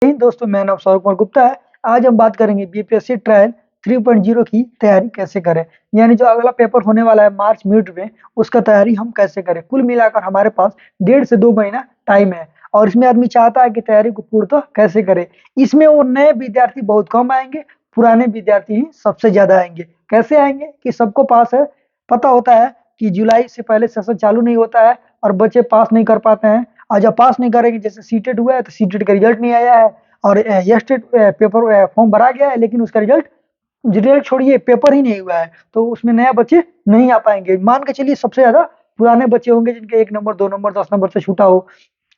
जय हिंद दोस्तों, मेरा नाम सौरभ कुमार गुप्ता है। आज हम बात करेंगे बीपीएससी ट्रायल 3.0 की तैयारी कैसे करें। यानी जो अगला पेपर होने वाला है मार्च मिड में, उसका तैयारी हम कैसे करें। कुल मिलाकर हमारे पास 1.5 से 2 महीना टाइम है और इसमें आदमी चाहता है कि तैयारी को पूर्णतः कैसे करे। इसमें वो नए विद्यार्थी बहुत कम आएंगे, पुराने विद्यार्थी ही सबसे ज्यादा आएंगे। कैसे आएंगे कि सबको पास है, पता होता है कि जुलाई से पहले सेशन चालू नहीं होता है और बच्चे पास नहीं कर पाते हैं। और जब पास नहीं करेंगे, जैसे सीटेट हुआ है तो सीटेट का रिजल्ट नहीं आया है और यस्टेट पेपर फॉर्म भरा गया है लेकिन उसका रिजल्ट छोड़िए, पेपर ही नहीं हुआ है, तो उसमें नया बच्चे नहीं आ पाएंगे। मान के चलिए सबसे ज्यादा पुराने बच्चे होंगे जिनके 1 नंबर 2 नंबर 10 नंबर से छूटा हो।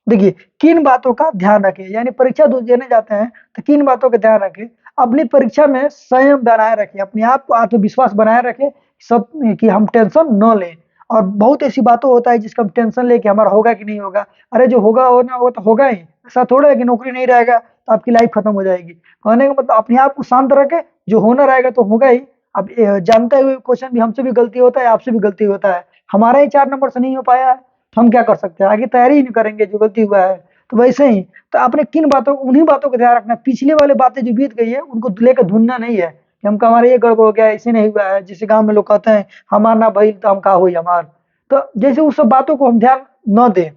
देखिए किन बातों का ध्यान रखें, यानी परीक्षा देने जाते हैं तो किन बातों का ध्यान रखें। अपनी परीक्षा में संयम बनाए रखें, अपने आप को आत्मविश्वास बनाए रखें, सब कि हम टेंशन न लें। और बहुत ऐसी बातों होता है जिसका हम टेंशन लेके हमारा होगा कि नहीं होगा। अरे जो होगा होना होगा तो होगा ही, ऐसा थोड़ा है कि नौकरी नहीं रहेगा तो आपकी लाइफ खत्म हो जाएगी। कहने का मतलब अपने आप को शांत रखें, जो होना रहेगा तो होगा ही। अब जानते हुए क्वेश्चन भी हमसे भी गलती होता है, आपसे भी गलती होता है। हमारा ही 4 नंबर से नहीं हो पाया है तो हम क्या कर सकते हैं, आगे तैयारी ही नहीं करेंगे जो गलती हुआ है। तो वैसे ही तो आपने किन बातों, उन्हीं बातों का ध्यान रखना। पिछले वाले बातें जो बीत गई है उनको लेकर धुनना नहीं है कि हमका हमारे ये गड़बड़ हो गया है, ऐसे नहीं हुआ है। जैसे गांव में लोग कहते हैं हमार ना भइल तो हम का हुई हमार। तो जैसे उस सब बातों को हम ध्यान न दें।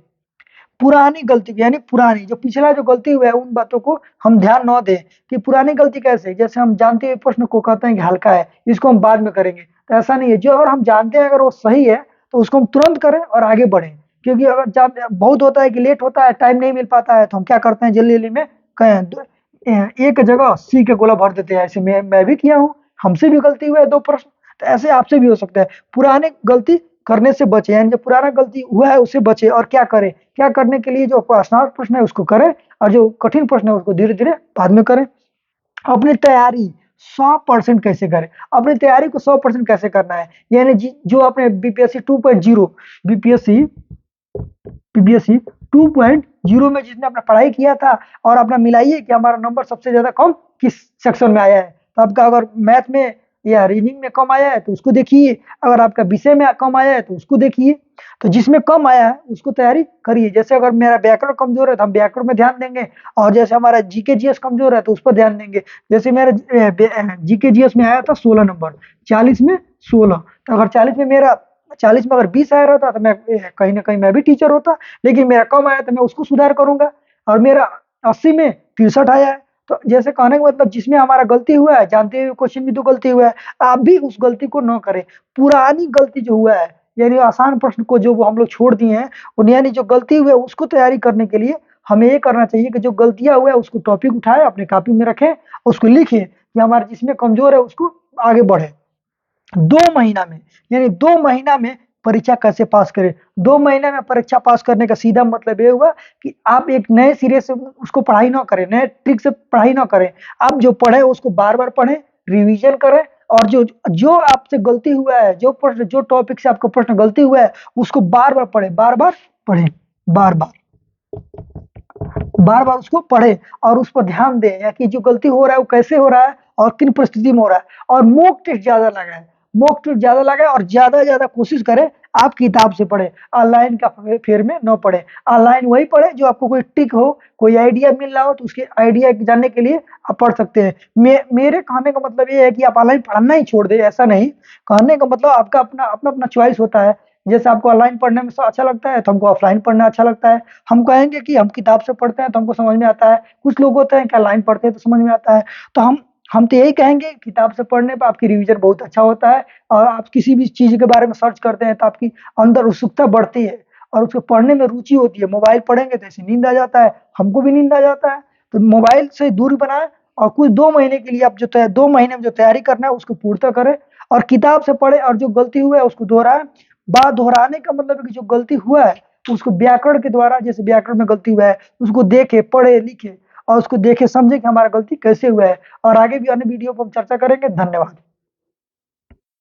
पुरानी गलती यानी पुरानी जो पिछला जो गलती हुआ है उन बातों को हम ध्यान न दें। कि पुरानी गलती कैसे, जैसे हम जानते हैं प्रश्न को कहते हैं कि हल्का है, इसको हम बाद में करेंगे, तो ऐसा नहीं है। जो अगर हम जानते हैं अगर वो सही है तो उसको हम तुरंत करें और आगे बढ़ें। क्योंकि अगर बहुत होता है कि लेट होता है, टाइम नहीं मिल पाता है, तो हम क्या करते हैं जल्दी जल्दी में कहें एक जगह सी के गोला भर देते हैं। ऐसे मैं भी किया हूँ, हमसे भी गलती हुआ है 2 प्रश्न, तो ऐसे आपसे भी हो सकता है। पुरानी गलती करने से बचे, यानी जो पुराना गलती हुआ है उससे बचे और क्या करें। क्या करने के लिए जो आसान प्रश्न है उसको करें और जो कठिन प्रश्न है उसको धीरे धीरे बाद में करें। अपनी तैयारी 100% कैसे करें, अपनी तैयारी को 100% कैसे करना है। यानी जो आपने बीपीएससी 2.0 बीपीएससी बीपीएससी 2.0 में जिसने अपना पढ़ाई किया था और अपना मिलाइए कि हमारा नंबर सबसे ज्यादा कम किस सेक्शन में आया है। तो आपका अगर मैथ में या रीजनिंग में कम आया है तो उसको देखिए, अगर आपका विषय में कम आया है तो उसको देखिए। तो जिसमें कम आया है उसको तैयारी करिए। जैसे अगर मेरा व्याकरण कमजोर है तो हम व्याकरण में ध्यान देंगे, और जैसे हमारा जीके जीएस कमजोर है तो उस पर ध्यान देंगे। जैसे मेरा जीके जीएस में आया था 16 नंबर, 40 में 16। तो अगर 40 में अगर 20 आया रहता तो मैं कहीं ना कहीं मैं भी टीचर होता। लेकिन मेरा कम आया तो मैं उसको सुधार करूंगा। और मेरा 80 में 63 आया है। तो जैसे कहने का मतलब जिसमें हमारा गलती हुआ है, जानते हुए क्वेश्चन भी तो गलती हुआ है, आप भी उस गलती को न करें। पुरानी गलती जो हुआ है, यानी आसान प्रश्न को जो हम लोग छोड़ दिए हैं, यानी जो गलती हुई है उसको तैयारी करने के लिए हमें ये करना चाहिए कि जो गलतियां हुआ है उसको टॉपिक उठाए, अपने कॉपी में रखें, उसको लिखें कि हमारे जिसमें कमजोर है उसको आगे बढ़े। 2 महीना में, यानी 2 महीना में परीक्षा कैसे पास करें। 2 महीने में परीक्षा पास करने का सीधा मतलब ये हुआ कि आप एक नए सिरे से उसको पढ़ाई ना करें, नए ट्रिक से पढ़ाई ना करें। आप जो पढ़े उसको बार बार पढ़ें, रिवीजन करें। और जो जो आपसे गलती हुआ है, जो प्रश्न जो टॉपिक से आपका प्रश्न गलती हुआ है उसको बार बार पढ़े, बार बार पढ़े, बार बार बार बार उसको पढ़े और उस पर ध्यान दें, या कि जो गलती हो रहा है वो कैसे हो रहा है और किन परिस्थिति में हो रहा है। और मॉक टेस्ट ज्यादा लगाए, मॉक टेस्ट ज्यादा लगाए और ज्यादा ज्यादा कोशिश करें आप किताब से पढ़े, ऑनलाइन का फेर में न पढ़े। ऑनलाइन वही पढ़े जो आपको कोई टिक हो, कोई आइडिया मिल रहा हो तो उसके आइडिया जानने के लिए आप पढ़ सकते हैं। मेरे कहने का मतलब ये है कि आप ऑनलाइन पढ़ना ही छोड़ दे, ऐसा नहीं। कहने का मतलब आपका अपना अपना अपना चॉइस होता है। जैसे आपको ऑनलाइन पढ़ने में अच्छा लगता है तो हमको ऑफलाइन पढ़ना अच्छा लगता है। हम कहेंगे कि हम किताब से पढ़ते हैं तो हमको समझ में आता है, कुछ लोग होते हैं कि ऑनलाइन पढ़ते हैं तो समझ में आता है। तो हम तो यही कहेंगे किताब से पढ़ने पर आपकी रिवीजन बहुत अच्छा होता है और आप किसी भी चीज के बारे में सर्च करते हैं तो आपकी अंदर उत्सुकता बढ़ती है और उसको पढ़ने में रुचि होती है। मोबाइल पढ़ेंगे तो ऐसे नींद आ जाता है, हमको भी नींद आ जाता है। तो मोबाइल से दूरी बनाए और कुछ 2 महीने के लिए आप 2 महीने में जो तैयारी करना है उसको पूर्णतः करें और किताब से पढ़े और जो गलती हुआ है उसको दोहराए। बात दोहराने का मतलब है कि जो गलती हुआ है उसको व्याकरण के द्वारा, जैसे व्याकरण में गलती हुआ है उसको देखे, पढ़े, लिखे और उसको देखे समझे कि हमारा गलती कैसे हुआ है। और आगे भी अन्य वीडियो पर हम चर्चा करेंगे। धन्यवाद।